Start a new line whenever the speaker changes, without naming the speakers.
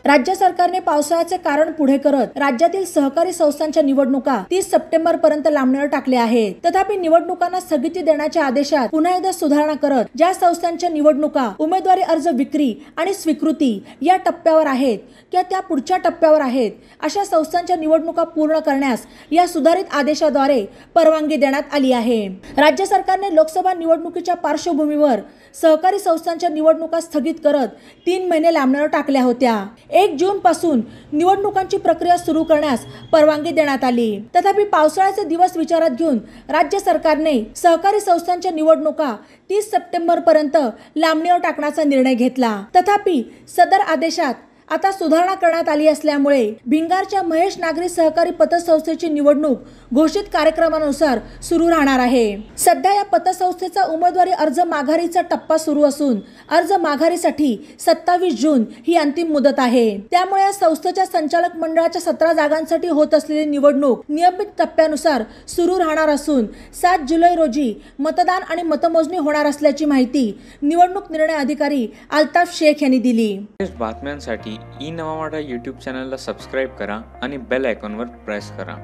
राज्य सरकारने पावसाळ्याचे कारण पुढे करत राज्यातील सहकारी संस्थांच्या निवडणुका 30 सप्टेंबर पर्यंत लांबणीवर टाकल्या आहेत। तथापि निवडणुकांना स्थगिती देण्याच्या आदेशात पुन्हा एकदा सुधारणा करत ज्या संस्थांच्या निवडणुका उमेदवारी अर्ज विक्री आणि स्वीकृती या टप्प्यावर आहेत किंवा त्या पुढच्या टप्प्यावर आहेत अशा संस्थांच्या निवडणुका पूर्ण करण्यास या सुधारित आदेशाद्वारे परवानगी देण्यात आली आहे। राज्य सरकारने लोकसभा निवडणुकीच्या पार्श्वभूमीवर सहकारी संस्थांच्या निवडणुका स्थगित करत 3 महिने लांबणीवर टाकल्या होत्या। 1 जून पासून निवडणुकांची प्रक्रिया सुरू करण्यास परवानगी देण्यात आली। तथापि पावसाळ्याचे दिवस विचारात घेऊन राज्य सरकारने सहकारी संस्थांच्या निवडणुका 30 सप्टेंबर पर्यंत लांबणीवर टाकण्याचा निर्णय घेतला। तथापि सदर आदेशात आता सुधारणा करण्यात आली असल्यामुळे भिंगारच्या महेश नागरी सहकारी पतसंस्थेची निवडणूक घोषित कार्यक्रमानुसार सुरू राहणार आहे। सध्या या पतसंस्थेचा उमेदवारी अर्ज माघारीचा टप्पा सुरू असून अर्ज माघारीसाठी 27 जून ही अंतिम मुदत आहे। त्यामुळे या संस्थेच्या संचालक मंडळाच्या 17 जागांसाठी होत असलेली निवडणूक नियमित टप्प्यानुसार सुरू राहणार असून 7 जुलै रोजी मतदान आणि मतमोजणी होणार असल्याची माहिती निवडणूक निर्णय अधिकारी अल्ताफ शेख यांनी दिली।
बातम्यांसाठी ई नवा यूट्यूब चॅनलला सबस्क्राइब करा आणि बेल आयकॉनवर प्रेस करा।